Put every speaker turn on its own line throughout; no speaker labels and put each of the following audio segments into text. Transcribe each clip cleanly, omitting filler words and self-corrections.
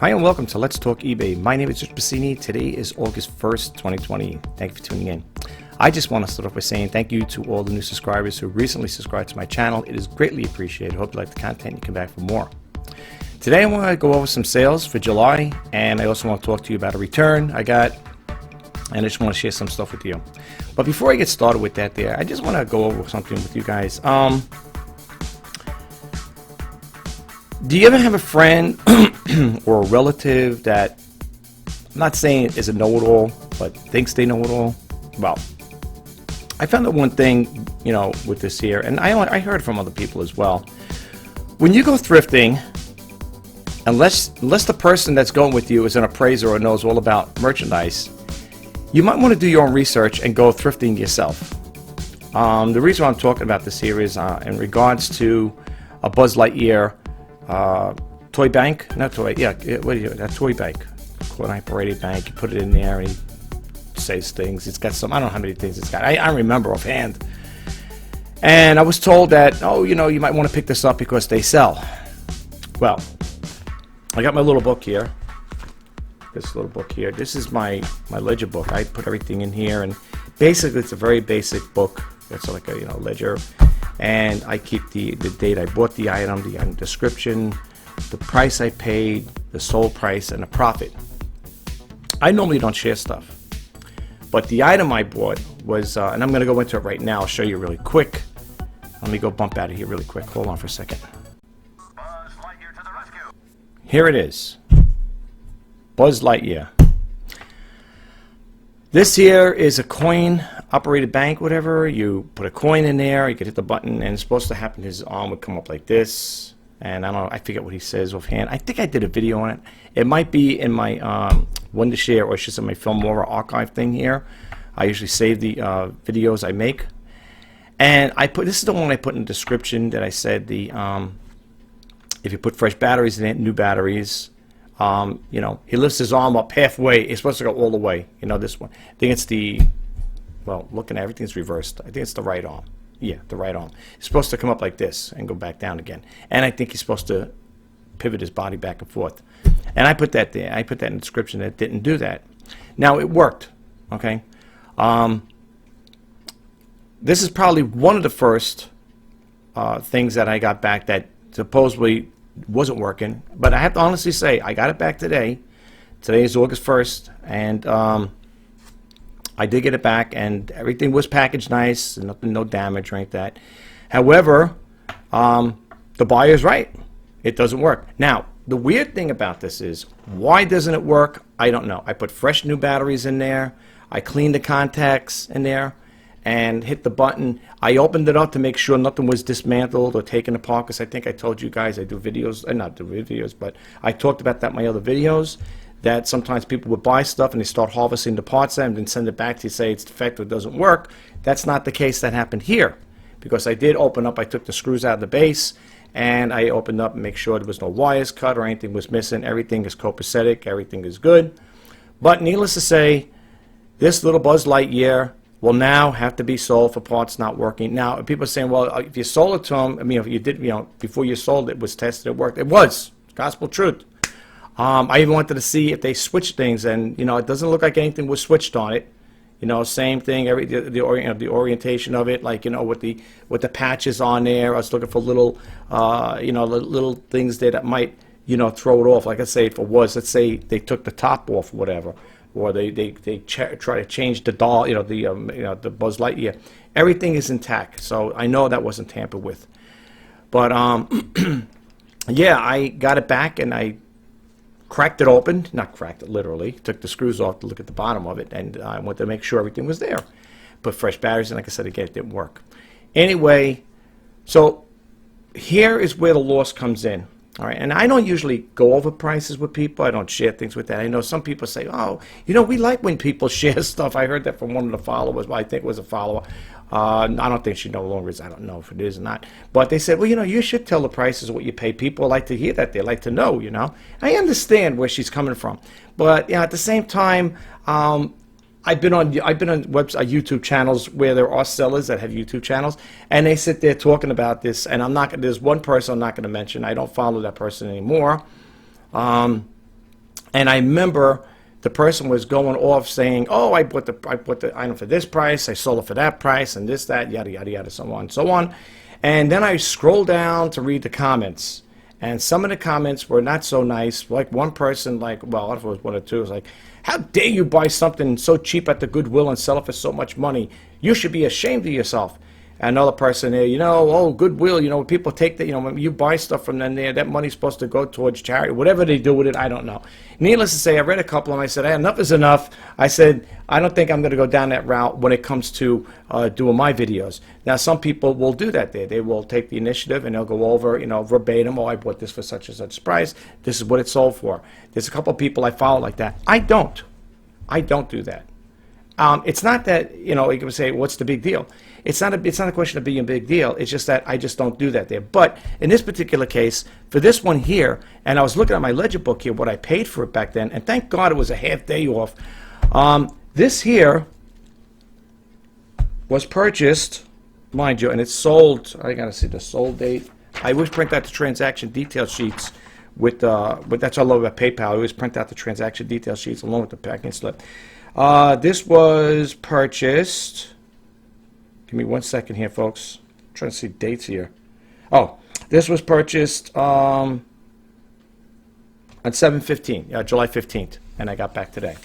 Hi and welcome to Let's Talk eBay. My name is Giorgio Pasini. Today is August 1st, 2020. Thank you for tuning in. I just want to start off by saying thank you to all the new subscribers who recently subscribed to my channel. It is greatly appreciated. Hope you like the content and you come back for more. Today I want to go over some sales for July, and I also want to talk to you about a return I got, and I just want to share some stuff with you. But before I get started with that I just want to go over something with you guys. Do you ever have a friend or a relative that, I'm not saying is a know-it-all, but thinks they know it all? Well, I found out one thing, with this here, and I heard from other people as well. When you go thrifting, unless the person that's going with you is an appraiser or knows all about merchandise, you might want to do your own research and go thrifting yourself. The reason I'm talking about this here is in regards to a Buzz Lightyear toy bank, not toy, yeah, what is it? A toy bank, coin-operated bank. You put it in there and he says things. It's got some, I don't know how many things it's got. I remember offhand. And I was told that, you might want to pick this up because they sell. Well, I got my little book here. This little book here. This is my ledger book. I put everything in here, and basically it's a very basic book. It's like a ledger. And I keep the date I bought the item, the item description, the price I paid, the sold price, and the profit. I normally don't share stuff, but the item I bought was, and I'm going to go into it right now. I'll show you really quick. Let me go bump out of here really quick. Hold on for a second.
Buzz Lightyear to the rescue.
Here it is. Buzz Lightyear. This here is a coin-operated bank, whatever. You put a coin in there, you could hit the button, and it's supposed to happen. His arm would come up like this. And I don't know, I forget what he says offhand. I think I did a video on it. It might be in my one to share, or it's just in my Filmora archive thing here. I usually save the videos I make. And this is the one I put in the description that I said if you put fresh batteries in it, new batteries, he lifts his arm up halfway. It's supposed to go all the way. This one. I think it's looking at everything's reversed. I think it's the right arm. Yeah, the right arm. It's supposed to come up like this and go back down again. And I think he's supposed to pivot his body back and forth. And I put that there. I put that in the description. It didn't do that. Now, it worked. Okay? This is probably one of the first things that I got back that supposedly wasn't working, but I have to honestly say I got it back today. Today is August 1st, and I did get it back, and everything was packaged nice, and no damage or anything like that. However, the buyer's right. It doesn't work. Now, the weird thing about this is, why doesn't it work? I don't know. I put fresh new batteries in there. I cleaned the contacts in there and hit the button. I opened it up to make sure nothing was dismantled or taken apart, because I think I told you guys I do videos, not do videos, but I talked about that in my other videos, that sometimes people would buy stuff and they start harvesting the parts and then send it back to you, say it's defective, it doesn't work. That's not the case that happened here, because I did open up, I took the screws out of the base, and I opened up and make sure there was no wires cut or anything was missing. Everything is copacetic, everything is good. But needless to say, this little Buzz Lightyear will now have to be sold for parts not working. Now, people are saying, well, if you sold it to them, if you did, before you sold it, was tested, it worked. It was. Gospel truth. I even wanted to see if they switched things, and, it doesn't look like anything was switched on it. Same thing, the orientation of it, like, with the patches on there. I was looking for little, little things that might, throw it off. Like I say, if it was, let's say they took the top off, whatever, or they try to change the doll, the Buzz Lightyear. Everything is intact, so I know that wasn't tampered with. But yeah, I got it back and I cracked it open, not cracked it literally, took the screws off to look at the bottom of it, and I wanted to make sure everything was there. Put fresh batteries in, like I said again, it didn't work. Anyway, so here is where the loss comes in. All right, and I don't usually go over prices with people. I don't share things with that. I know some people say, oh, we like when people share stuff. I heard that from one of the followers, well, I think it was a follower. I don't think she no longer is. I don't know if it is or not. But they said, well, you should tell the prices of what you pay. People like to hear that. They like to know, I understand where she's coming from. But at the same time, I've been on YouTube channels where there are sellers that have YouTube channels, and they sit there talking about this. And there's one person I'm not going to mention. I don't follow that person anymore. And I remember the person was going off saying, "Oh, I bought the item for this price, I sold it for that price, and this, that, yada, yada, yada, so on and so on." And then I scrolled down to read the comments. And some of the comments were not so nice. Like one person, like, well, I don't know if it was one or two, was like, "How dare you buy something so cheap at the Goodwill and sell it for so much money? You should be ashamed of yourself." Another person there, "Oh, Goodwill, people take that, when you buy stuff from them there, that money's supposed to go towards charity." Whatever they do with it, I don't know. Needless to say, I read a couple and I said, "Hey, enough is enough." I said, I don't think I'm going to go down that route when it comes to doing my videos. Now, some people will do that there. They will take the initiative and they'll go over, verbatim, "Oh, I bought this for such and such price. This is what it sold for." There's a couple of people I follow like that. I don't. I don't do that. It's not that, you can say, "What's the big deal?" It's not a question of being a big deal. It's just that I just don't do that there. But in this particular case, for this one here, and I was looking at my ledger book here, what I paid for it back then, and thank God it was a half day off. This here was purchased, mind you, and it's sold. I gotta see the sold date. I always print out the transaction detail sheets with that's all over PayPal. I always print out the transaction detail sheets along with the packing slip. This was purchased. Give me 1 second here, folks. I'm trying to see dates here. Oh, this was purchased on 7/15, July 15th, and I got back today.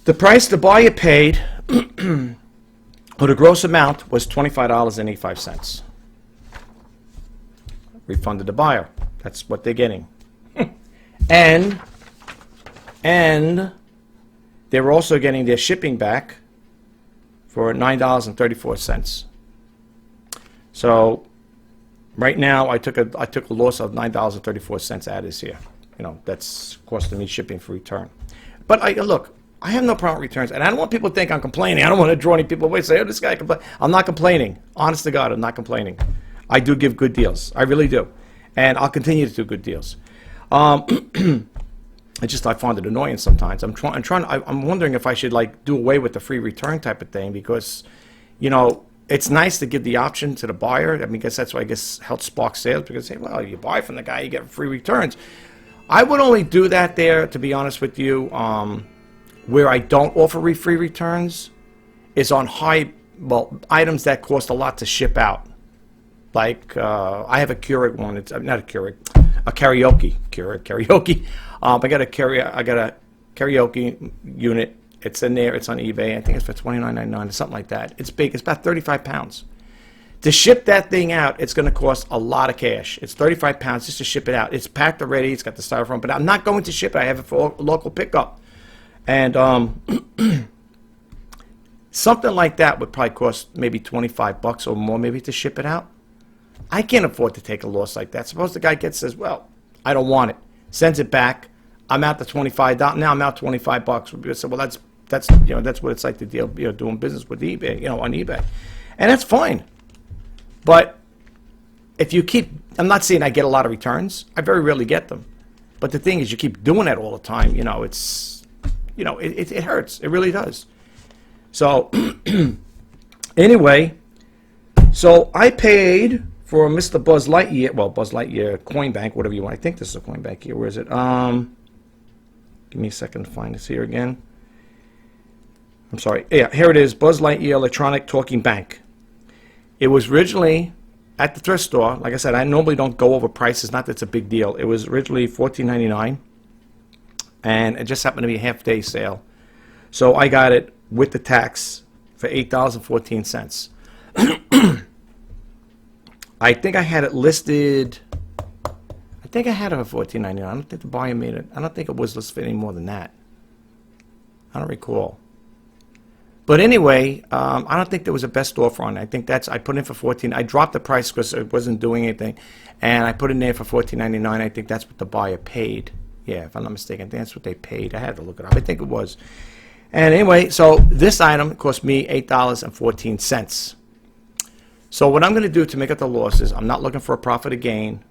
The price the buyer paid, or the gross amount, was $25.85. Refunded the buyer. That's what they're getting. and they were also getting their shipping back for $9.34. So right now I took a loss of $9.34 out of this here. That's costing me shipping for return. But look, I have no problem with returns, and I don't want people to think I'm complaining. I don't want to draw any people away. Say, "Oh, this guy complains." I'm not complaining. Honest to God, I'm not complaining. I do give good deals. I really do, and I'll continue to do good deals. I find it annoying sometimes. I'm wondering if I should do away with the free return type of thing, because, it's nice to give the option to the buyer. I guess that's why helps spark sales, because say, well, you buy from the guy, you get free returns. I would only do that there, to be honest with you. Where I don't offer free returns is on items that cost a lot to ship out. Like I have a Keurig one. It's not a Keurig, a karaoke karaoke. I got a karaoke unit. It's in there. It's on eBay. I think it's for $29.99 or something like that. It's big. It's about 35 pounds. To ship that thing out, it's going to cost a lot of cash. It's 35 pounds just to ship it out. It's packed already. It's got the styrofoam, but I'm not going to ship it. I have it for local pickup. And something like that would probably cost maybe $25 or more, maybe, to ship it out. I can't afford to take a loss like that. Suppose the guy says, "Well, I don't want it," sends it back. I'm out to $25. Now I'm out $25. People say, "Well, that's what it's like to deal, doing business with eBay, on eBay," and that's fine. But if you keep, I'm not saying I get a lot of returns. I very rarely get them. But the thing is, you keep doing that all the time. It hurts. It really does. So anyway, so I paid for Mr. Buzz Lightyear Coin Bank, whatever you want. I think this is a coin bank here. Where is it? Give me a second to find this here again. I'm sorry. Yeah, here it is. Buzz Lightyear Electronic Talking Bank. It was originally at the thrift store. Like I said, I normally don't go over prices. Not that it's a big deal. It was originally $14.99. And it just happened to be a half-day sale. So I got it with the tax for $8.14. I think I had it listed. I think I had it for $14.99. I don't think the buyer made it. I don't think it was listed for any more than that. I don't recall. But anyway, I don't think there was a best offer on it. I think I put in for $14. I dropped the price because it wasn't doing anything, and I put it in there for $14.99. I think that's what the buyer paid. Yeah, if I'm not mistaken, I think that's what they paid. I had to look it up. I think it was. And anyway, so this item cost me $8.14. So what I'm going to do to make up the losses, I'm not looking for a profit or gain.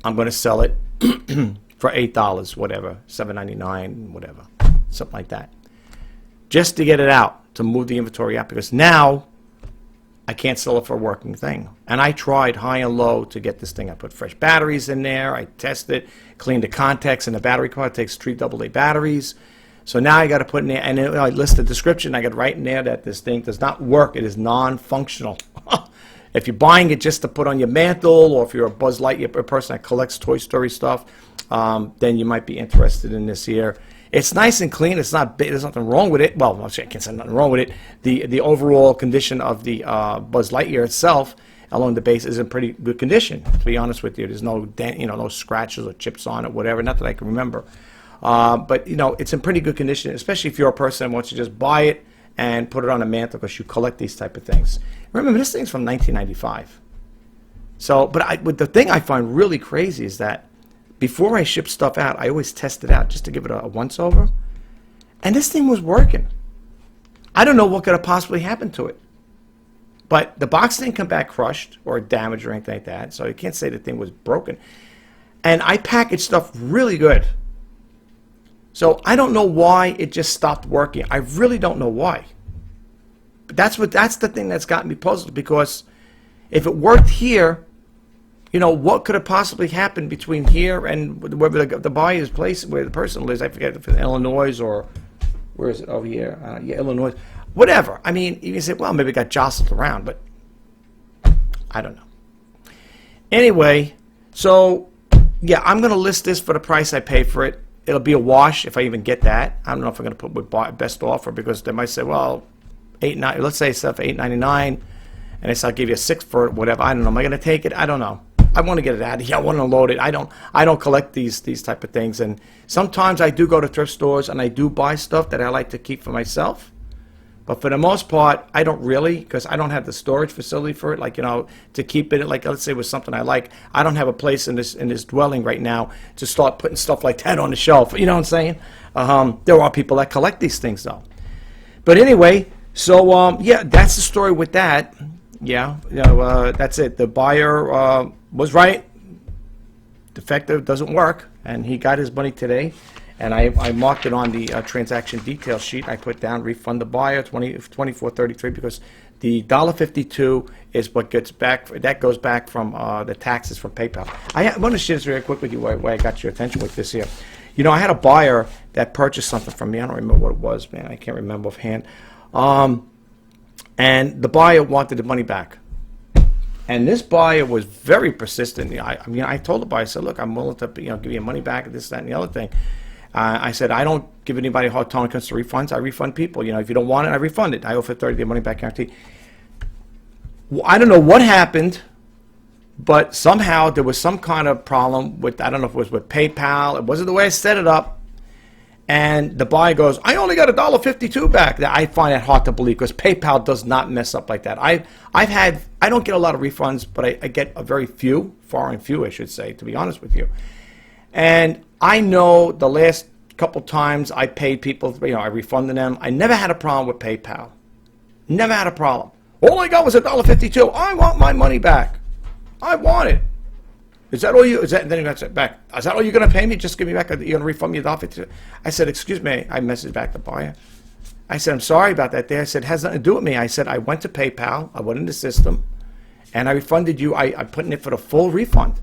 I'm going to sell it for $8, whatever, $7.99, whatever, something like that, just to get it out, to move the inventory out, because now I can't sell it for a working thing. And I tried high and low to get this thing. I put fresh batteries in there. I tested, cleaned the contacts in the battery card. It takes 3 AA batteries. So now I got to put in there, and I list the description. I got to write in there that this thing does not work. It is non-functional. If you're buying it just to put on your mantle, or if you're a Buzz Lightyear person that collects Toy Story stuff, then you might be interested in this here. It's nice and clean. It's not big. There's nothing wrong with it. Well, actually, I can't say nothing wrong with it. The overall condition of the Buzz Lightyear itself along the base is in pretty good condition. To be honest with you, there's no dent, no scratches or chips on it, whatever. Not that I can remember. But it's in pretty good condition, especially if you're a person that wants to just buy it and put it on a mantle because you collect these type of things. Remember, this thing's from 1995. So, but the thing I find really crazy is that before I ship stuff out, I always test it out just to give it a once-over. And this thing was working. I don't know what could have possibly happened to it. But the box didn't come back crushed or damaged or anything like that, so you can't say the thing was broken. And I packaged stuff really good. So I don't know why it just stopped working. I really don't know why. But that's the thing that's got me puzzled, because if it worked here, what could have possibly happened between here and wherever the buyer's place, where the person lives? I forget if it's Illinois or where is it over here? Yeah, Illinois. Whatever. I mean, you can say, well, maybe it got jostled around, but I don't know. Anyway, so yeah, I'm going to list this for the price I pay for it. It'll be a wash if I even get that. I don't know if I'm going to put with best offer, because they might say, well, let's say it's for $8.99, and I'll give you a 6 for it, whatever. I don't know. Am I going to take it? I don't know. I want to get it out of here. I want to load it. I don't collect these type of things. And sometimes I do go to thrift stores and I do buy stuff that I like to keep for myself. But for the most part, I don't really, because I don't have the storage facility for it, to keep it. Like, let's say it was something I like. I don't have a place in this dwelling right now to start putting stuff like that on the shelf. You know what I'm saying? There are people that collect these things, though. But anyway, so yeah, that's the story with that. Yeah, that's it. The buyer was right. Defective, doesn't work, and he got his money today. And I marked it on the transaction detail sheet. I put down refund the buyer $24.33, because the $1.52 is what gets back. That goes back from the taxes from PayPal. I want to share this very quick with you why I got your attention with this here. I had a buyer that purchased something from me. I don't remember what it was, man. I can't remember offhand. And the buyer wanted the money back. And this buyer was very persistent. I told the buyer, I said, look, I'm willing to give you money back, and this, that, and the other thing. I said, I don't give anybody a hard time when it comes to refunds. I refund people. If you don't want it, I refund it. I offer 30-day money back guarantee. Well, I don't know what happened, but somehow there was some kind of problem with, I don't know if it was with PayPal. It wasn't the way I set it up. And the buyer goes, I only got $1.52 back. I find that hard to believe, because PayPal does not mess up like that. I don't get a lot of refunds, but I get a very few, far and few, I should say, to be honest with you. And I know the last couple times I paid people, I refunded them. I never had a problem with PayPal. Never had a problem. All I got was $1.52. I want my money back. I want it. Is that all you? Then you got to back. Is that all you're going to pay me? Just give me back. You're going to refund me $1.52. I said, excuse me. I messaged back the buyer. I said, I'm sorry about that day. I said, it has nothing to do with me. I said, I went to PayPal. I went in the system, and I refunded you. I put in it for the full refund.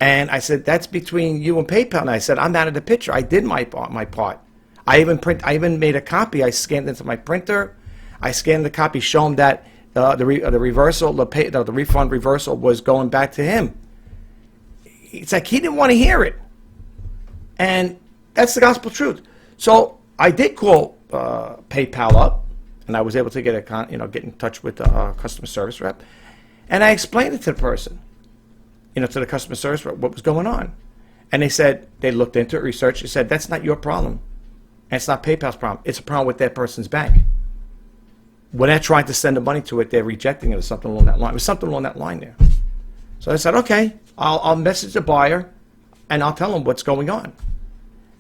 And I said, that's between you and PayPal. And I said, I'm out of the picture. I did my part. I even made a copy. I scanned it into my printer. I scanned the copy, showing that the refund reversal was going back to him. It's like he didn't want to hear it. And that's the gospel truth. So I did call PayPal up, and I was able to get in touch with the customer service rep. And I explained it to the person, to the customer service rep, what was going on. And they said, they looked into it, researched, they said, that's not your problem. And it's not PayPal's problem. It's a problem with that person's bank. When they're trying to send the money to it, they're rejecting it or something along that line. It was something along that line there. So I said, okay, I'll message the buyer, and I'll tell him what's going on.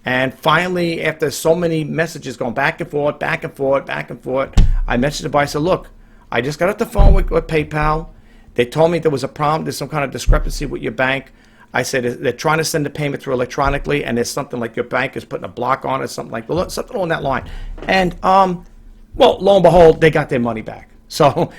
And finally, after so many messages going back and forth, back and forth, back and forth, I messaged the buyer. I said, look, I just got off the phone with PayPal. They told me there was a problem. There's some kind of discrepancy with your bank. I said, they're trying to send the payment through electronically, and there's something like your bank is putting a block on it, something along that line. And, well, lo and behold, they got their money back. So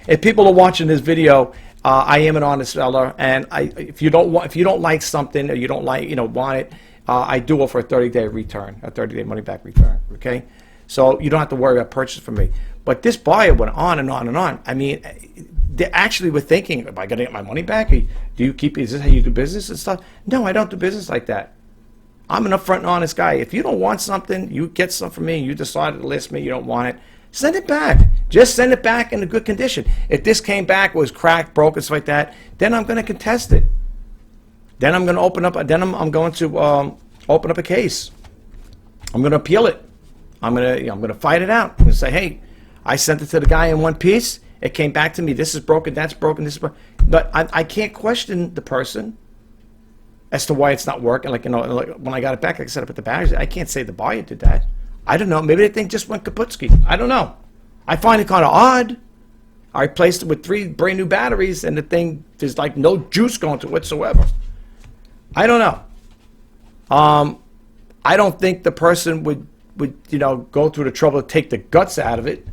if people are watching this video, I am an honest seller, and if you don't like something or you don't like want it, I do offer a 30-day return, a 30-day money back return. Okay, so you don't have to worry about purchase from me. But this buyer went on and on and on. I mean, they actually were thinking, am I going to get my money back? Do you keep? Is this how you do business and stuff? No, I don't do business like that. I'm an upfront and honest guy. If you don't want something, you get something from me, and you decided to list me, you don't want it, send it back. Just send it back in a good condition. If this came back, was cracked, broken, stuff like that, then I'm going to contest it. Then I'm going to open up. Then I'm going to open up a case. I'm going to appeal it. I'm going to fight it out. I'm going to say, hey, I sent it to the guy in one piece. It came back to me. This is broken. That's broken. This is broken. But I can't question the person as to why it's not working. Like when I got it back, like I said, I put the batteries. I can't say the buyer did that. I don't know. Maybe the thing just went kaputski. I don't know. I find it kind of odd. I replaced it with 3 brand new batteries, and the thing, there's like no juice going to it whatsoever. I don't know. I don't think the person would go through the trouble to take the guts out of it,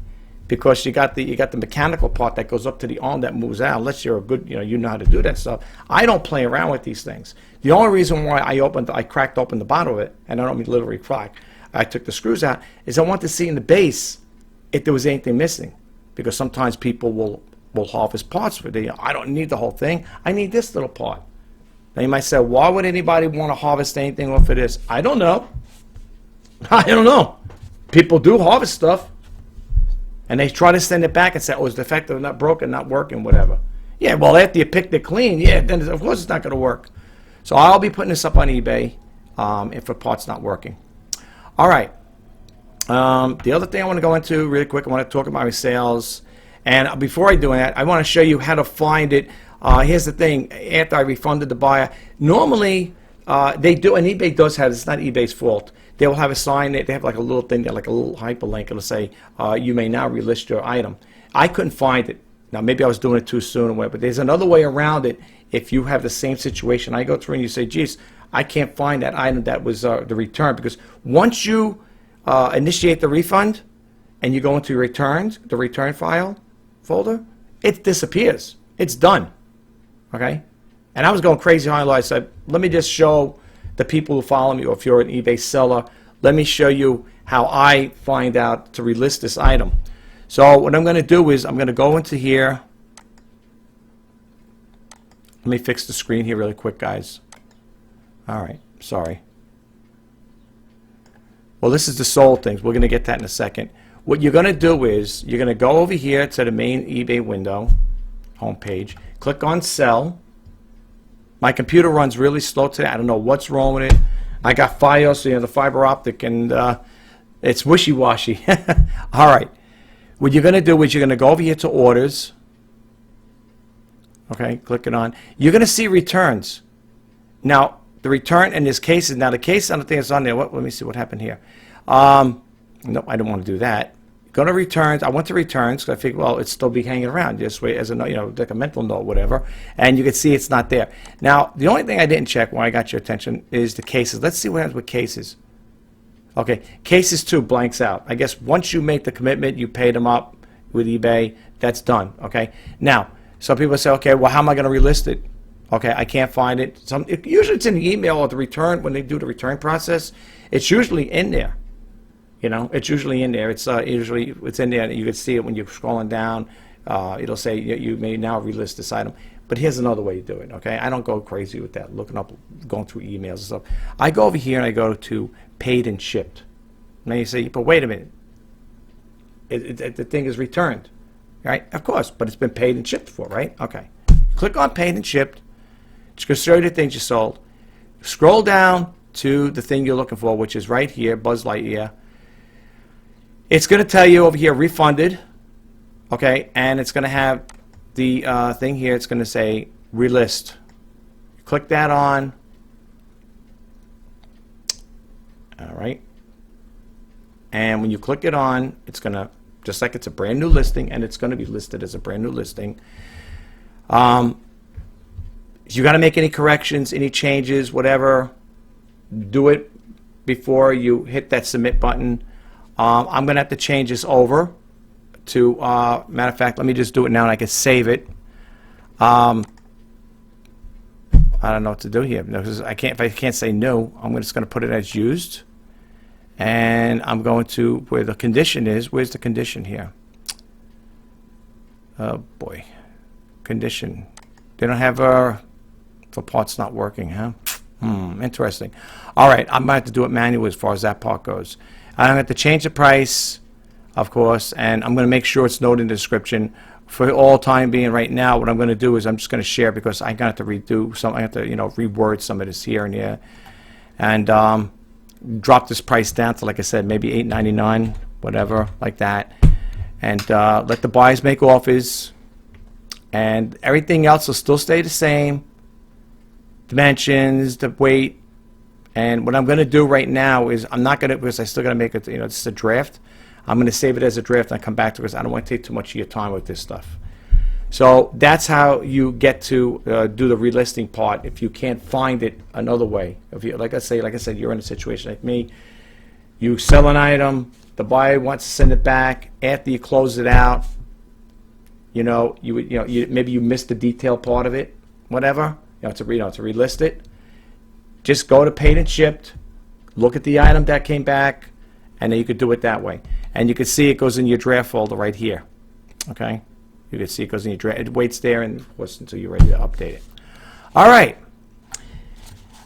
because you got the mechanical part that goes up to the arm that moves out. Unless you're a good, you know how to do that stuff. I don't play around with these things. The only reason why I cracked open the bottom of it, and I don't mean literally crack, I took the screws out, is I want to see in the base if there was anything missing, because sometimes people will harvest parts for the. I don't need the whole thing. I need this little part. Now you might say, why would anybody want to harvest anything off of this? I don't know. I don't know. People do harvest stuff, and they try to send it back and say, oh, it's defective, not broken, not working, whatever. Yeah, well, after you picked it clean, yeah, then of course it's not going to work. So I'll be putting this up on eBay if a part's not working. All right. The other thing I want to go into really quick, I want to talk about my sales. And before I do that, I want to show you how to find it. Here's the thing. After I refunded the buyer, normally they do, and eBay does have, it's not eBay's fault. They will have a sign, they have like a little thing there, like a little hyperlink. It'll say, you may now relist your item. I couldn't find it. Now, maybe I was doing it too soon or whatever, but there's another way around it. If you have the same situation, I go through and you say, geez, I can't find that item that was the return, because once you initiate the refund and you go into returns, the return file folder, it disappears. It's done. Okay? And I was going crazy on it. I said, let me just show the people who follow me, or if you're an eBay seller, let me show you how I find out to relist this item. So what I'm going to do is I'm going to go into here. Let me fix the screen here really quick, guys. All right, sorry. Well, this is the sold things. We're going to get that in a second. What you're going to do is you're going to go over here to the main eBay window, homepage. Click on Sell. My computer runs really slow today. I don't know what's wrong with it. I got Fios, so the fiber optic, and it's wishy-washy. All right. What you're going to do is you're going to go over here to Orders. Okay, click it on. You're going to see returns. Now, the return in this case is, now the case, I don't think it's on there. Let me see what happened here. No, I don't want to do that. Go to returns. I went to returns because I figured, well, it's still be hanging around this way as a note, like a mental note, whatever. And you can see it's not there. Now, the only thing I didn't check when I got your attention is the cases. Let's see what happens with cases. Okay, cases 2 blanks out. I guess once you make the commitment, you pay them up with eBay, that's done. Okay. Now, some people say, okay, well, how am I going to relist it? Okay, I can't find it. Usually it's in the email or the return, when they do the return process. It's usually in there. It's usually in there. It's it's in there. You can see it when you're scrolling down. It'll say you may now relist this item. But here's another way to do it. Okay, I don't go crazy with that, going through emails and stuff. I go over here and I go to paid and shipped. Now you say, but wait a minute. The thing is returned, right? Of course, but it's been paid and shipped for, right? Okay. Click on paid and shipped. It's going to show you the things you sold. Scroll down to the thing you're looking for, which is right here, Buzz Lightyear. It's going to tell you over here, refunded. Okay, and it's going to have the thing here. It's going to say relist. Click that on. All right. And when you click it on, it's going to, just like it's a brand new listing, and it's going to be listed as a brand new listing. If you got to make any corrections, any changes, whatever, do it before you hit that submit button. I'm going to have to change this over to, matter of fact, let me just do it now and I can save it. I don't know what to do here. Because if I can't say no, I'm just going to put it as used. And I'm going to, where the condition is, where's the condition here? Oh boy. Condition. They don't have for parts not working, huh? Interesting. All right, I'm going to have to do it manually as far as that part goes. I'm going to have to change the price, of course, and I'm going to make sure it's noted in the description. For all time being right now, what I'm going to do is I'm just going to share because I'm going to have to redo some. I have to, reword some of this here and there, and drop this price down to, like I said, maybe $8.99, whatever, like that, and let the buyers make offers, and everything else will still stay the same. Dimensions, the weight, and what I'm going to do right now is I'm not going to, because I still got to make it. This is a draft. I'm going to save it as a draft and come back to it because I don't want to take too much of your time with this stuff. So that's how you get to do the relisting part if you can't find it another way. If you, like I said, you're in a situation like me. You sell an item, the buyer wants to send it back. After you close it out, maybe you missed the detail part of it, whatever. To relist it. Just go to paid and shipped. Look at the item that came back, and then you could do it that way. And you can see it goes in your draft folder right here. Okay? You can see it goes in your draft. It waits there, and of course, until you're ready to update it. All right.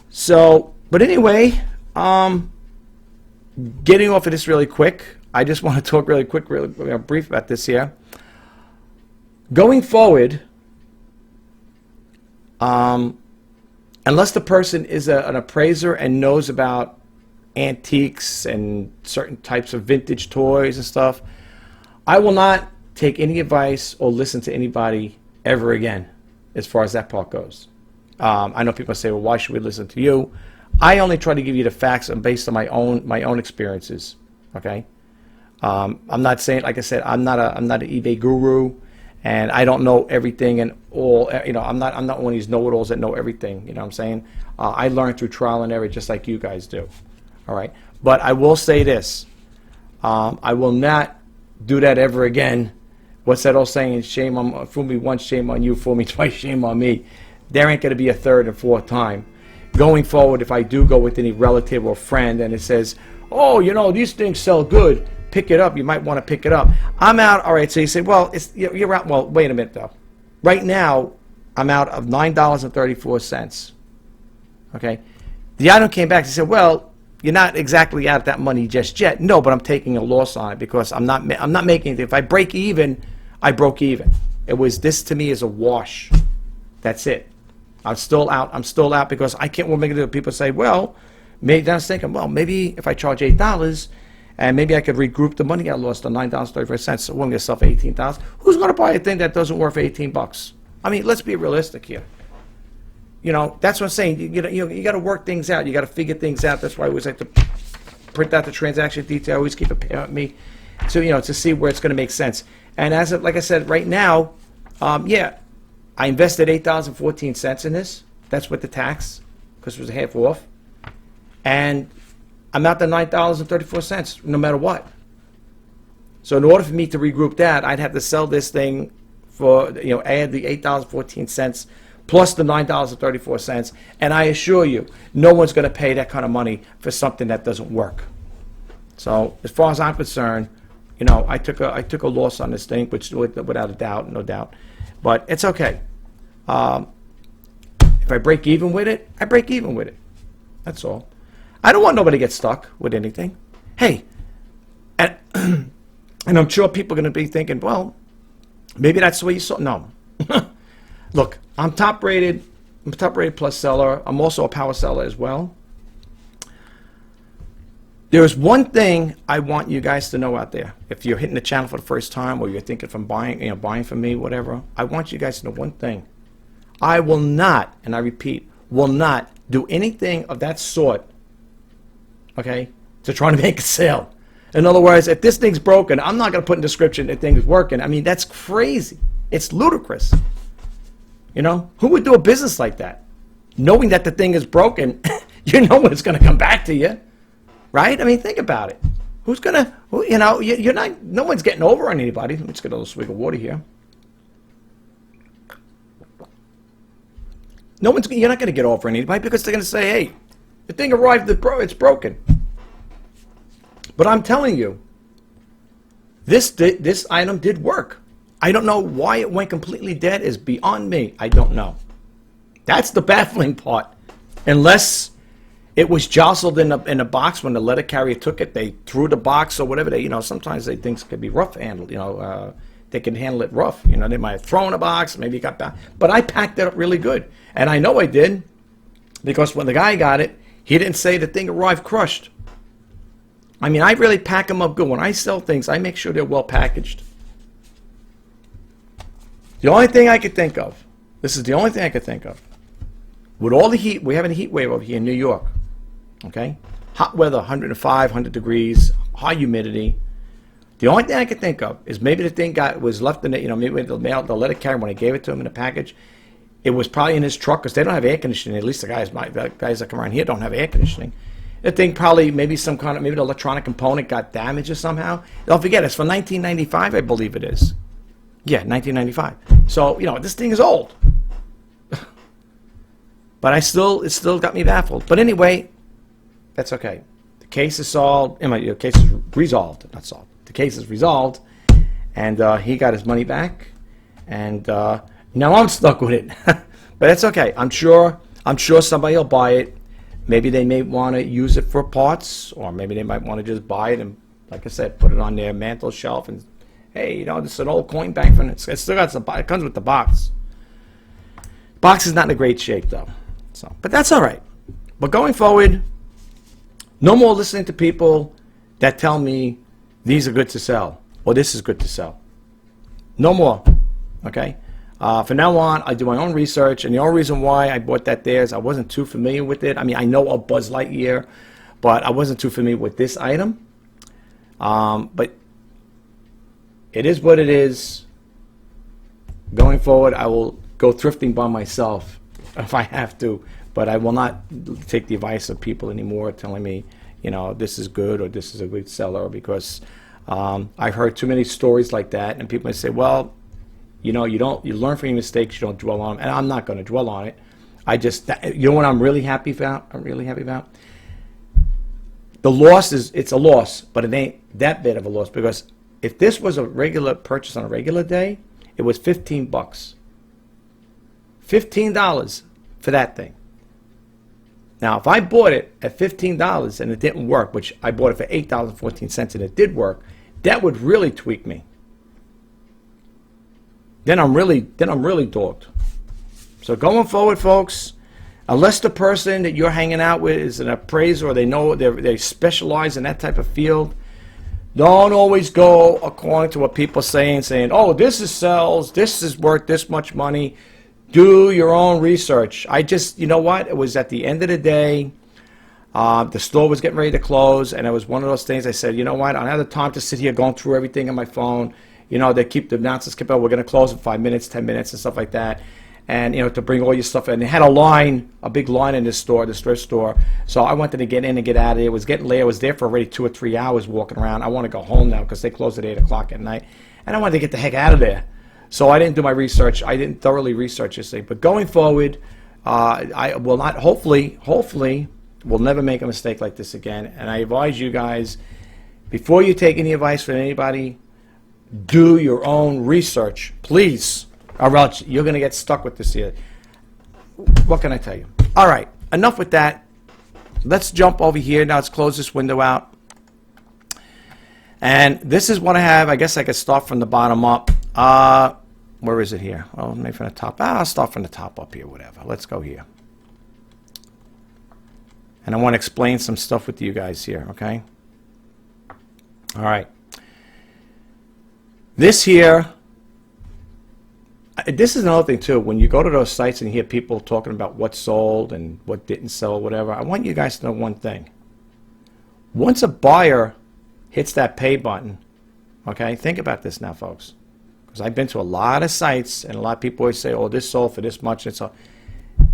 So, but anyway, getting off of this really quick, I just want to talk really quick, really brief about this here. Going forward, unless the person is an appraiser and knows about antiques and certain types of vintage toys and stuff, I will not take any advice or listen to anybody ever again as far as that part goes. I know people say, well, why should we listen to you? I only try to give you the facts based on my own experiences. Okay, I'm not saying, like I said, I'm not an eBay guru, and I don't know everything and all. I'm not one of these know-it-alls that know everything. You know what I'm saying? I learn through trial and error, just like you guys do. All right, but I will say this: I will not do that ever again. What's that old saying? Shame on, fool me once, shame on you. Fool me twice, shame on me. There ain't going to be a third and fourth time. Going forward, if I do go with any relative or friend and it says, oh, these things sell good, pick it up, you might want to pick it up. I'm out. All right, so you say, well, you're out. Well, wait a minute, though. Right now, I'm out of $9.34. Okay? The item came back and said, well, you're not exactly out of that money just yet. No, but I'm taking a loss on it because I'm not making it. If I break even, I broke even. This to me is a wash. That's it. I'm still out. I'm still out because I can't. What am I going to do? People say, well, maybe I was thinking, well, maybe if I charge $8 and maybe I could regroup the money I lost on $9.35, so we'll get myself $18. Who's going to buy a thing that doesn't worth $18? I mean, let's be realistic here. That's what I'm saying. You got to work things out. You got to figure things out. That's why I always like to print out the transaction detail. I always keep a pen with me, so to see where it's going to make sense. And as of, like I said, right now, yeah, I invested $8.14 in this. That's with the tax, because it was a half off, and I'm out to $9.34, no matter what. So in order for me to regroup that, I'd have to sell this thing for add the $8.14. Plus the $9.34, and I assure you, no one's going to pay that kind of money for something that doesn't work. So, as far as I'm concerned, I took a loss on this thing, which without a doubt, no doubt, but it's okay. If I break even with it, I break even with it. That's all. I don't want nobody to get stuck with anything. Hey, and I'm sure people are going to be thinking, well, maybe that's the way you saw. No. Look, I'm top rated plus seller. I'm also a power seller as well. There's one thing I want you guys to know out there. If you're hitting the channel for the first time, or you're thinking from buying from me, whatever, I want you guys to know one thing. I will not, and I repeat, will not do anything of that sort, okay, to try to make a sale. In other words, if this thing's broken, I'm not going to put in the description that thing is working. I mean, that's crazy. It's ludicrous. Who would do a business like that? Knowing that the thing is broken, when it's going to come back to you, right? I mean, think about it. Who's gonna, you know, you're not, no one's getting over on anybody. Let me just get a little swig of water here. You're not gonna get over on anybody because they're gonna say, hey, the thing arrived, it's broken. But I'm telling you, this item did work. I don't know why it went completely dead is beyond me. I don't know. That's the baffling part. Unless it was jostled in a box when the letter carrier took it, they threw the box or whatever. They, you know, sometimes they things could be rough handled. You know, they can handle it rough. You know, they might have thrown a box, maybe it got back. But I packed it up really good, and I know I did because when the guy got it, he didn't say the thing arrived crushed. I mean, I really pack them up good. When I sell things, I make sure they're well packaged. The only thing I could think of, this is the only thing I could think of, with all the heat, we're having a heat wave over here in New York, okay? Hot weather, 105, 100 degrees, high humidity. The only thing I could think of is maybe the thing was left in it, you know, maybe the letter carrier, when I gave it to him in a package, it was probably in his truck because they don't have air conditioning. At least the guys that come around here don't have air conditioning. The thing probably, maybe the electronic component got damaged or somehow. Don't forget, it's from 1995, I believe it is. Yeah, 1995. So, you know, this thing is old. But it still got me baffled. But anyway, that's okay. The case is solved. The case is resolved. Not solved. The case is resolved. And he got his money back. And now I'm stuck with it. But that's okay. I'm sure somebody will buy it. Maybe they may want to use it for parts. Or maybe they might want to just buy it and, like I said, put it on their mantle shelf and, hey, you know, this is an old coin bank from it. It still got it comes with the box. Box is not in a great shape though. So, but that's all right. But going forward, no more listening to people that tell me these are good to sell or this is good to sell. No more. Okay. From now on, I do my own research, and the only reason why I bought that there is I wasn't too familiar with it. I mean, I know of Buzz Lightyear, but I wasn't too familiar with this item. But it is what it is. Going forward, I will go thrifting by myself if I have to, but I will not take the advice of people anymore telling me, you know, this is good or this is a good seller, because I've heard too many stories like that, and people may say, well, you know, you learn from your mistakes, you don't dwell on them, and I'm not going to dwell on it. You know what I'm really happy about? The loss it's a loss, but it ain't that bad of a loss, because if this was a regular purchase on a regular day, it was $15. $15 for that thing. Now, if I bought it at $15 and it didn't work, which I bought it for $8.14 and it did work, that would really tweak me. Then I'm really dogged. So going forward, folks, unless the person that you're hanging out with is an appraiser or they specialize in that type of field, don't always go according to what people saying, oh, this sells, this is worth this much money. Do your own research. You know what? It was at the end of the day, the store was getting ready to close, and it was one of those things I said, you know what? I don't have the time to sit here going through everything on my phone. You know, the announcers keep out, we're going to close in 5 minutes, 10 minutes, and stuff like that. And, you know, to bring all your stuff in. They had a big line in this store, this thrift store. So I wanted to get in and get out of it. It was getting late. I was there for already 2 or 3 hours walking around. I want to go home now because they close at 8 o'clock at night. And I wanted to get the heck out of there. So I didn't do my research. I didn't thoroughly research this thing. But going forward, I will not, hopefully, will never make a mistake like this again. And I advise you guys, before you take any advice from anybody, do your own research, please, or else you're going to get stuck with this here. What can I tell you? All right, enough with that. Let's jump over here. Now let's close this window out. And this is what I have. I guess I could start from the bottom up. Where is it here? Oh, maybe from the top. I'll start from the top up here, whatever. Let's go here. And I want to explain some stuff with you guys here, okay? All right. This here, this is another thing too. When you go to those sites and you hear people talking about what sold and what didn't sell, whatever, I want you guys to know one thing. Once a buyer hits that pay button, okay, think about this now, folks. Because I've been to a lot of sites and a lot of people always say, oh, this sold for this much. And so,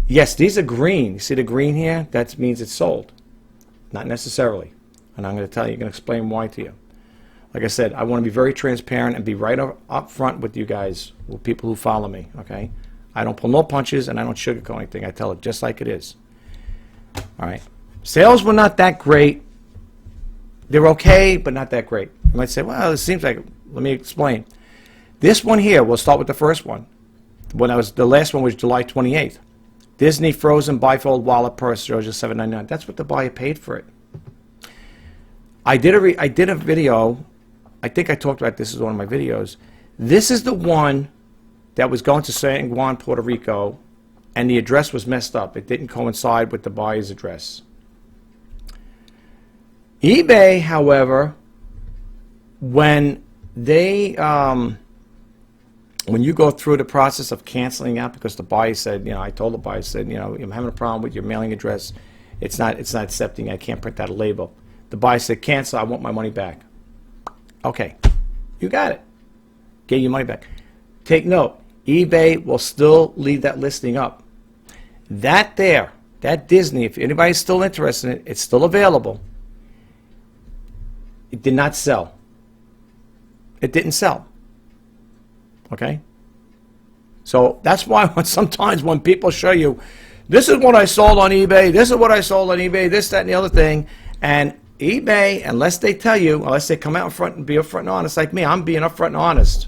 yes, these are green. You see the green here? That means it's sold. Not necessarily. And I'm going to tell you, I'm going to explain why to you. Like I said, I want to be very transparent and be right up front with you guys, with people who follow me, okay? I don't pull no punches and I don't sugarcoat anything. I tell it just like it is. All right. Sales were not that great. They're okay, but not that great. You might say, well, it seems like, let me explain. This one here, we'll start with the first one. The last one was July 28th. Disney Frozen Bifold Wallet Purse, Giorgio $7.99. That's what the buyer paid for it. I did a video. I think I talked about this as one of my videos. This is the one that was going to San Juan, Puerto Rico, and the address was messed up. It didn't coincide with the buyer's address. eBay, however, when you go through the process of canceling out, because the buyer said, I told the buyer, I'm having a problem with your mailing address. It's not accepting. I can't print out a label. The buyer said, cancel. I want my money back. Okay, you got it. Get your money back. Take note. eBay will still leave that listing up. That Disney, if anybody's still interested in it, it's still available. It did not sell. It didn't sell. Okay? So that's why sometimes when people show you, this is what I sold on eBay, this is what I sold on eBay, this, that, and the other thing, and eBay, unless they tell you, unless they come out in front and be upfront and honest like me, I'm being upfront and honest.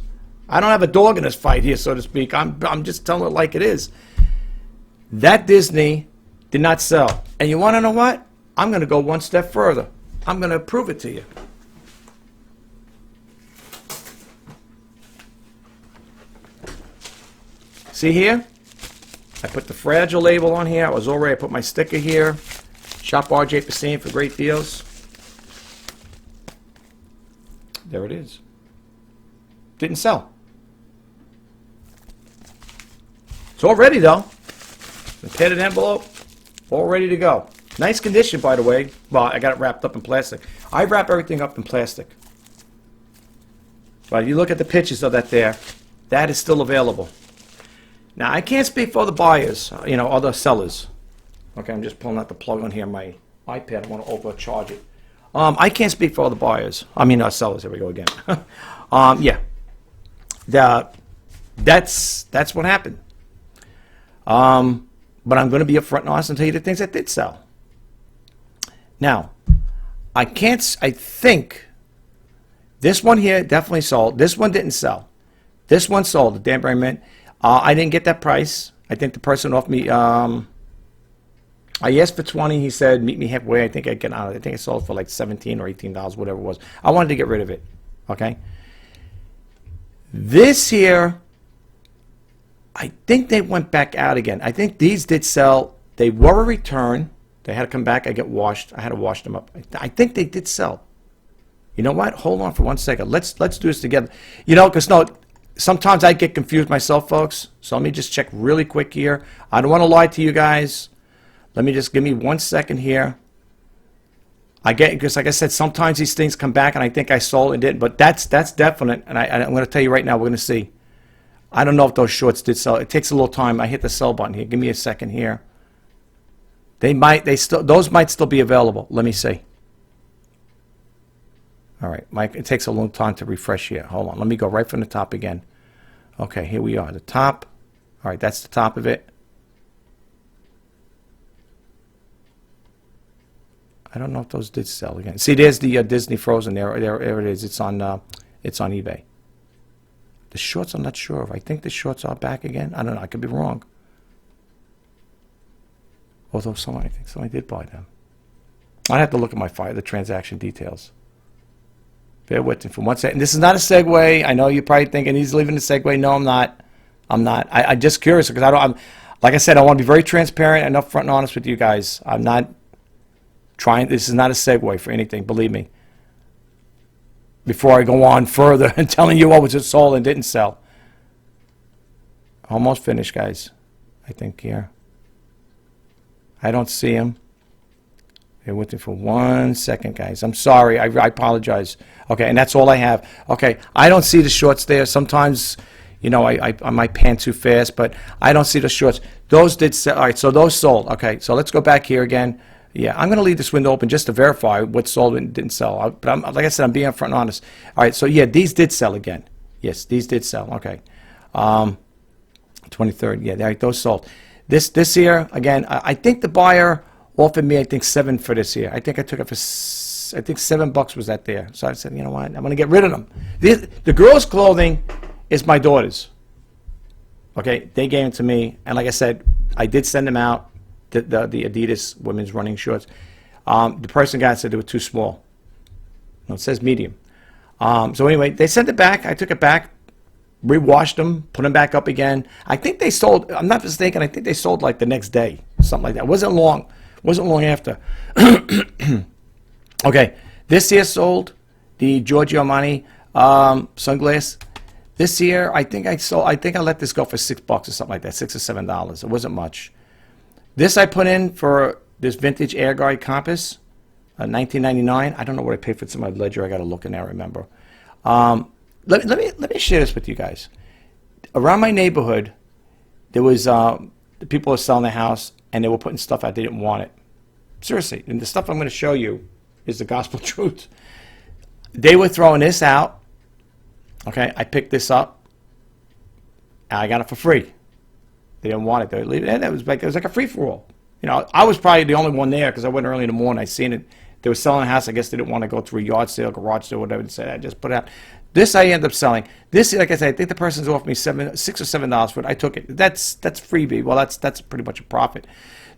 I don't have a dog in this fight here, so to speak. I'm just telling it like it is. That Disney did not sell. And you want to know what? I'm going to go one step further. I'm going to prove it to you. See here? I put the fragile label on here. I put my sticker here. Shop RJ Pasini for great deals. There it is. Didn't sell. It's all ready though. The padded envelope, all ready to go. Nice condition, by the way. Well, I got it wrapped up in plastic. I wrap everything up in plastic. But you look at the pictures of that there, that is still available. Now, I can't speak for the buyers, other sellers. Okay, I'm just pulling out the plug on here on my iPad. I want to overcharge it. I can't speak for all the buyers. I mean, sellers. Here we go again. Yeah. That's what happened. But I'm going to be upfront and honest and tell you the things that did sell. Now, I think this one here definitely sold. This one didn't sell. This one sold, the Danbury Mint. I didn't get that price. I think the person offered me, I asked for 20. He said, meet me halfway. I think I sold for like $17 or $18, whatever it was. I wanted to get rid of it. Okay. This here, I think they went back out again. I think these did sell. They were a return. They had to come back. I had to wash them up. I think they did sell. You know what? Hold on for 1 second. Let's do this together. Because sometimes I get confused myself, folks. So let me just check really quick here. I don't want to lie to you guys. Give me 1 second here. Because like I said, sometimes these things come back and I think I sold and didn't. But that's definite. And I'm going to tell you right now, we're going to see. I don't know if those shorts did sell. It takes a little time. I hit the sell button here. Give me a second here. Those might still be available. Let me see. All right, Mike, it takes a long time to refresh here. Hold on. Let me go right from the top again. Okay, here we are. The top. All right, that's the top of it. I don't know if those did sell again. See, there's the Disney Frozen there. There it is. It's on eBay. The shorts, I'm not sure of. I think the shorts are back again. I don't know. I could be wrong. Although I think somebody did buy them. I have to look at the transaction details. Bear with me for 1 second. This is not a segue. I know you're probably thinking he's leaving the segue. No, I'm not. I'm just curious because like I said, I want to be very transparent and upfront and honest with you guys. I'm not trying. This is not a segue for anything. Believe me. Before I go on further and telling you what was sold and didn't sell. Almost finished, guys. I think here. I don't see them. Bear with me for 1 second, guys. I'm sorry. I apologize. Okay, and that's all I have. Okay, I don't see the shorts there. Sometimes, I might pan too fast, but I don't see the shorts. Those did sell. All right, so those sold. Okay, so let's go back here again. Yeah, I'm going to leave this window open just to verify what sold and didn't sell. But like I said, I'm being upfront and honest. All right, so yeah, these did sell again. Yes, these did sell. Okay. 23rd, yeah, those sold. This here, again, I think the buyer offered me, I think, 7 for this here. I think I took it for, I think $7 was that there. So I said, you know what, I'm going to get rid of them. The girls' clothing is my daughter's. Okay, they gave it to me, and like I said, I did send them out, the Adidas women's running shorts. The person got it, said they were too small. No, it says medium. So anyway, they sent it back. I took it back, rewashed them, put them back up again. I think they sold, I'm not mistaken, I think they sold like the next day, something like that. It wasn't long after. Okay, this here sold, the Giorgio Armani sunglass. This year, I think I let this go for $6 or something like that, $6 or $7. It wasn't much. This I put in for this vintage air guide compass, $19.99. I don't know what I paid for it. It's in my ledger. I got to look in there. Remember. Let me share this with you guys. Around my neighborhood, there was the people were selling their house and they were putting stuff out. They didn't want it. Seriously, and the stuff I'm going to show you is the gospel truth. They were throwing this out. Okay, I picked this up. And I got it for free. They didn't want it. They would leave it, and it was like a free for all. You know, I was probably the only one there because I went early in the morning. I seen it. They were selling a house. I guess they didn't want to go through a yard sale, garage sale, whatever. They said, I just put it out. This I ended up selling. This, like I said, I think the person's offered me $6 or $7 for it. I took it. That's freebie. Well, that's pretty much a profit.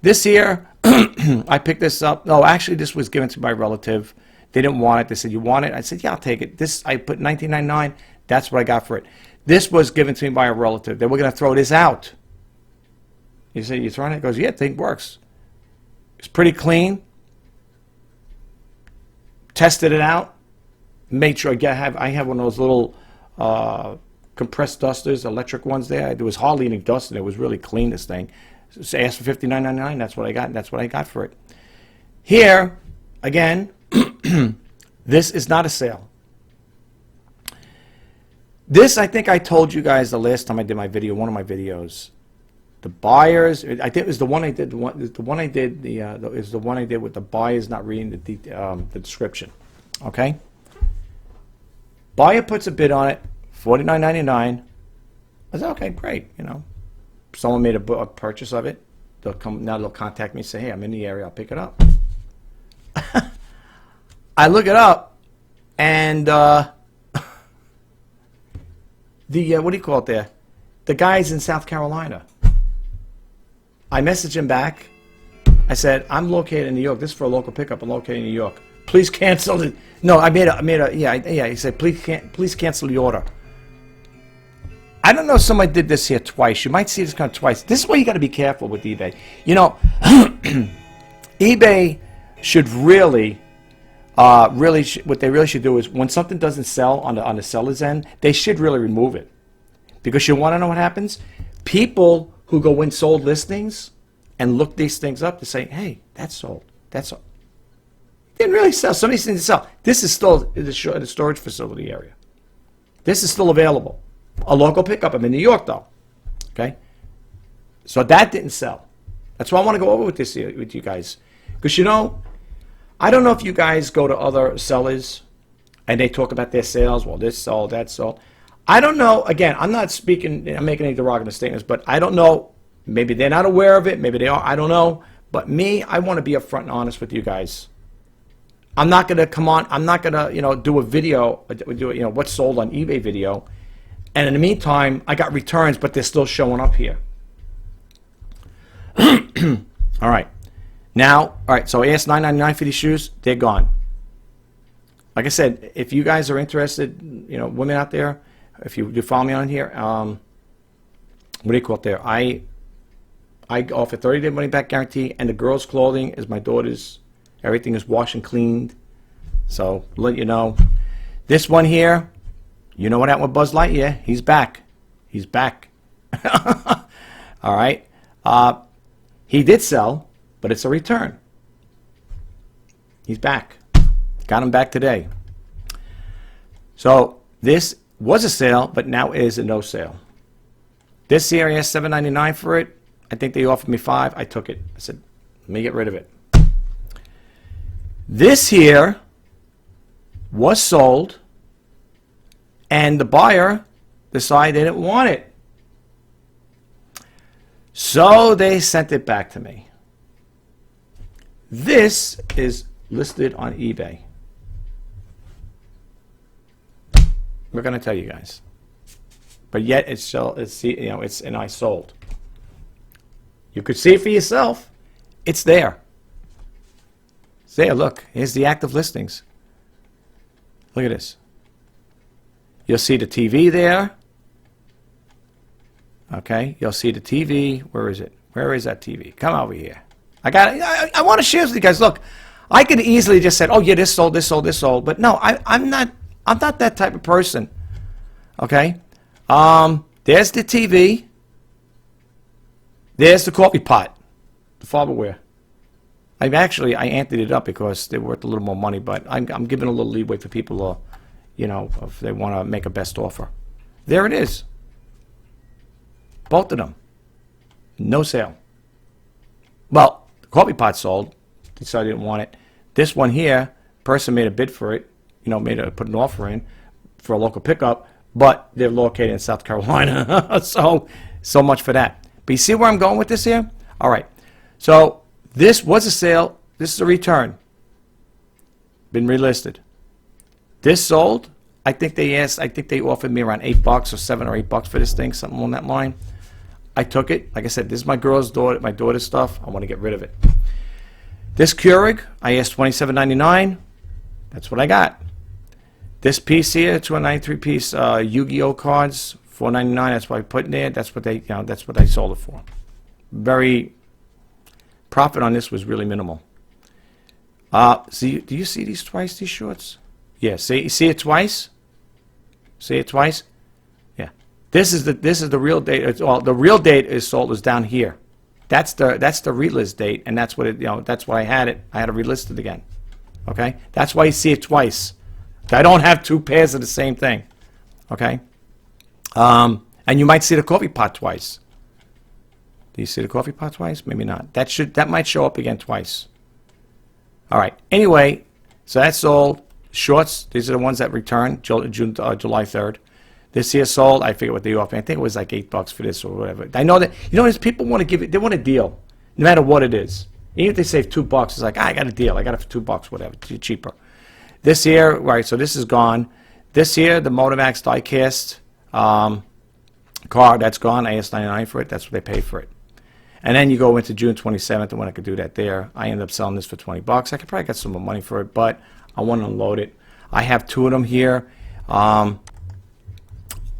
This here, I picked this up. No, actually, this was given to my relative. They didn't want it. They said, "You want it?" I said, "Yeah, I'll take it." This I put $19.99. That's what I got for it. This was given to me by a relative. They were going to throw this out. You say, "You throwing it?" He goes, "Yeah, thing works. It's pretty clean. Tested it out. Made sure I have one of those little compressed dusters, electric ones there. There was hardly any dust in it. It was really clean, this thing. So I asked for $59.99. That's what I got. That's what I got for it. Here, again, this is not a sale. This, I think I told you guys the last time I did my video, one of my videos. The buyers, I think it was the one I did. Is the one I did with the buyers not reading the description. Okay. Buyer puts a bid on it, $49.99. I said, okay, great. You know, someone made a purchase of it. They'll contact me and say, hey, I'm in the area. I'll pick it up. I look it up, and the what do you call it there? The guy's in South Carolina. I messaged him back. I said, I'm located in New York. This is for a local pickup. I'm located in New York. Please cancel it. No, I made a yeah. He said, please cancel the order. I don't know if somebody did this here twice. You might see this kind of twice. This is why you got to be careful with eBay. You know, eBay should really, what they really should do is when something doesn't sell on the seller's end, they should really remove it. Because you want to know what happens? People who go in sold listings and look these things up to say, hey, that's sold. That's sold. Didn't really sell. Somebody didn't sell. This is still in the storage facility area. This is still available. A local pickup. I'm in New York, though. Okay? So that didn't sell. That's why I want to go over with this here, with you guys. Because, you know, I don't know if you guys go to other sellers and they talk about their sales. Well, this sold, that sold. I don't know. Again, I'm making any derogatory statements, but I don't know. Maybe they're not aware of it. Maybe they are. I don't know. But me, I want to be upfront and honest with you guys. I'm not going to come on. I'm not going to, do a video, what's sold on eBay video. And in the meantime, I got returns, but they're still showing up here. All right. Now, all right, so I asked $9.99 for these shoes. They're gone. Like I said, if you guys are interested, women out there, if you do follow me on here, what do you call it there? I offer 30-day money-back guarantee, and the girls' clothing is my daughter's. Everything is washed and cleaned. So, let you know. This one here, you know what happened with Buzz Lightyear? He's back. He's back. All right. He did sell, but it's a return. He's back. Got him back today. So, this was a sale, but now is a no sale. This here, I asked $7.99 for it. I think they offered me $5. I took it. I said, let me get rid of it. This here was sold, and the buyer decided they didn't want it. So they sent it back to me. This is listed on eBay. We're going to tell you guys. But yet I sold. You could see it for yourself. It's there. It's there. Look, here's the active listings. Look at this. You'll see the TV there. Okay, you'll see the TV. Where is it? Where is that TV? Come over here. I want to share with you guys. Look, I could easily just say, "Oh yeah, this sold, this sold, this sold," but no, I'm not that type of person. Okay, there's the TV. There's the coffee pot, the Farberware. I anted it up because they're worth a little more money, but I'm giving a little leeway for people, if they want to make a best offer. There it is. Both of them. No sale. Well, the coffee pot sold. Decided I didn't want it. This one here, person made a bid for it. Put an offer in for a local pickup, but they're located in South Carolina. so much for that. But you see where I'm going with this here? All right. So this was a sale. This is a return. Been relisted. This sold. I think they offered me around $8 or $7 or $8 for this thing, something along that line. I took it. Like I said, this is my daughter's stuff. I want to get rid of it. This Keurig, I asked $27.99. That's what I got. This piece here, 293-piece Yu-Gi-Oh cards, $4.99. That's what I put in there. That's what I sold it for. Profit on this was really minimal. Do you see these twice? These shorts? Yeah. See it twice? See it twice? Yeah. This is the real date. The real date is sold is down here. That's the relist date, and that's what that's why I had it. I had to relist it again. Okay. That's why you see it twice. I don't have two pairs of the same thing. Okay. And you might see the coffee pot twice. Do you see the coffee pot twice? Maybe not. That might show up again twice. All right. Anyway, so that's sold. Shorts. These are the ones that return July 3rd. This here sold. I forget what they offered. I think it was like $8 for this or whatever. I know that there's people want to give it. They want a deal, no matter what it is. Even if they save $2, it's like I got a deal. I got it for $2, whatever. Cheaper. This here, right? So this is gone. This here, the Motomax diecast car, that's gone. I asked $99 for it. That's what they pay for it. And then you go into June 27th, and when I could do that there, I ended up selling this for $20. I could probably get some more money for it, but I want to unload it. I have two of them here. I'll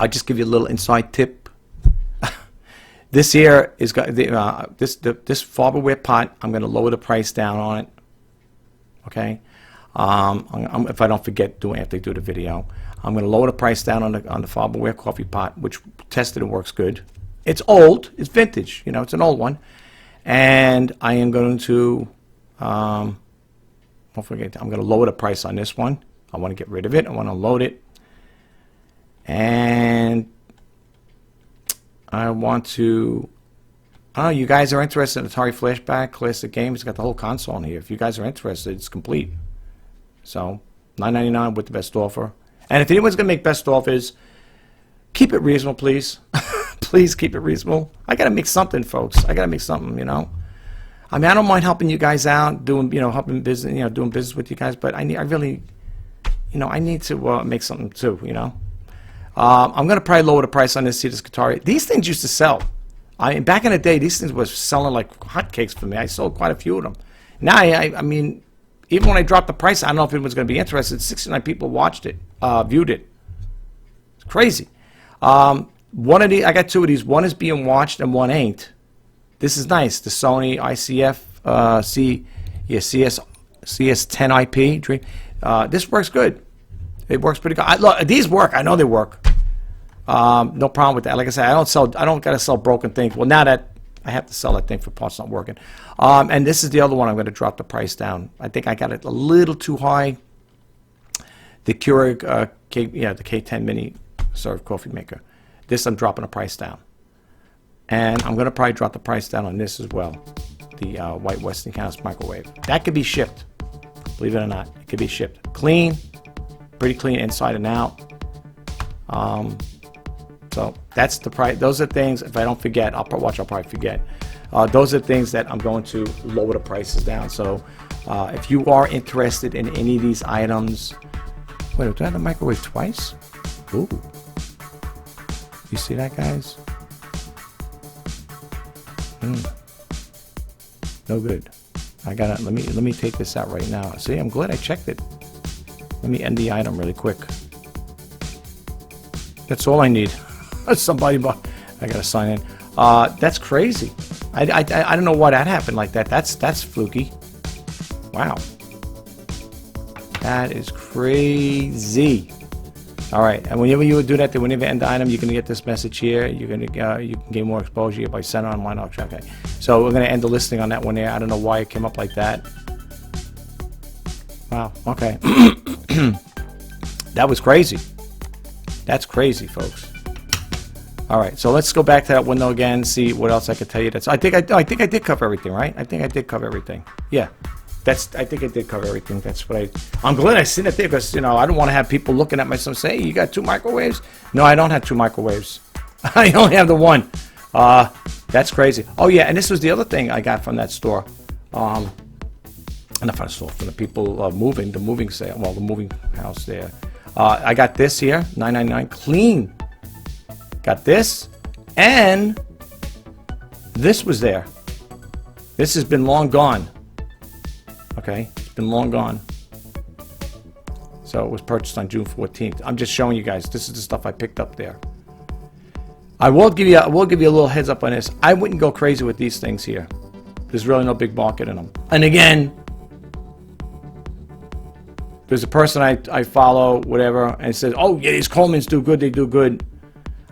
just give you a little inside tip. This here is got this Farberware pot. I'm going to lower the price down on it. Okay. If I don't forget after I do the video, I'm going to lower the price down on the Farberware coffee pot, which tested and works good. It's old. It's vintage. It's an old one. And I am going to, don't forget, I'm going to lower the price on this one. I want to get rid of it. I want to load it. And I want to, you guys are interested in Atari Flashback Classic Games. It's got the whole console in here. If you guys are interested, it's complete. So $9.99 with the best offer. And if anyone's going to make best offers, keep it reasonable, please. Please keep it reasonable. I got to make something, folks. I got to make something, I mean, I don't mind helping you guys out, doing, helping business, doing business with you guys, but I really, I need to make something too, I'm going to probably lower the price on this guitar. These things used to sell. Back in the day, these things was selling like hotcakes for me. I sold quite a few of them. Now, I mean, even when I dropped the price, I don't know if anyone's going to be interested. 69 people watched it, viewed it. It's crazy. I got two of these. One is being watched and one ain't. This is nice. The Sony ICF CS10 IP Dream. This works good. It works pretty good. Look, these work. I know they work. No problem with that. Like I said, I don't got to sell broken things. Well, now that I have to sell that thing for parts not working. And this is the other one. I'm going to drop the price down. I think I got it a little too high. The Keurig, the K10 Mini serve coffee maker. This I'm dropping the price down. And I'm going to probably drop the price down on this as well. The White Westinghouse microwave. That could be shipped. Believe it or not, it could be shipped. Clean, pretty clean inside and out. So that's the price. Those are things, if I don't forget, I'll probably forget. Those are things that I'm going to lower the prices down. So if you are interested in any of these items, wait, do I have the microwave twice? Ooh. You see that, guys? No good. I gotta, let me take this out right now. See, I'm glad I checked it. Let me end the item really quick. That's all I need. Somebody bought, I gotta sign in. That's crazy. I don't know why that happened like that. That's fluky. Wow. That is crazy. All right, and whenever you do that, whenever you end the item, you're gonna get this message here. You can gain more exposure by sending online auction. Okay, so we're gonna end the listing on that one there. I don't know why it came up like that. Wow. Okay. That was crazy. That's crazy, folks. All right, so let's go back to that window again. See what else I could tell you. I think I did cover everything, right? I think I did cover everything. Yeah. I think I did cover everything. That's what I'm glad I seen it there, because, you know, I don't want to have people looking at my son say, hey, you got 2 microwaves? No, I don't have 2 microwaves. I only have the one. That's crazy. Oh, yeah, and this was the other thing I got from that store. Not from the store, from the people moving, the moving sale, well, the moving house there. I got this here, $9.99, clean. Got this, and this was there. This has been long gone. Okay, it's been long gone. So it was purchased on June 14th. I'm just showing you guys. This is the stuff I picked up there. I will give you a little heads up on this. I wouldn't go crazy with these things here. There's really no big market in them. And again, there's a person I follow, whatever, and says, "Oh yeah, these Colemans do good. They do good."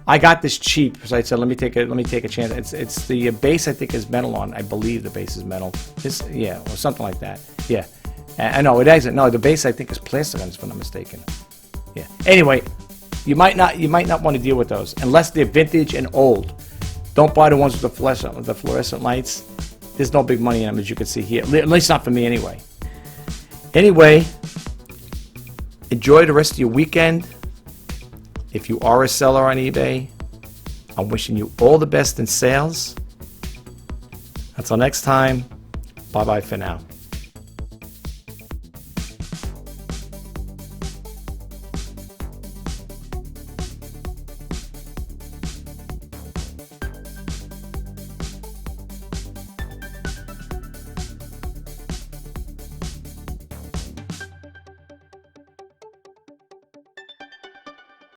I got this cheap, so I said, let me take a chance. It's the base, I think, is metal on. I believe the base is metal. This, yeah, or something like that. Yeah, I know it isn't. No, the base I think is plastic, if I'm not mistaken. Yeah. Anyway, you might not want to deal with those unless they're vintage and old. Don't buy the ones with the fluorescent lights. There's no big money in them, as you can see here. At least not for me, anyway. Anyway, enjoy the rest of your weekend. If you are a seller on eBay, I'm wishing you all the best in sales. Until next time, bye-bye for now.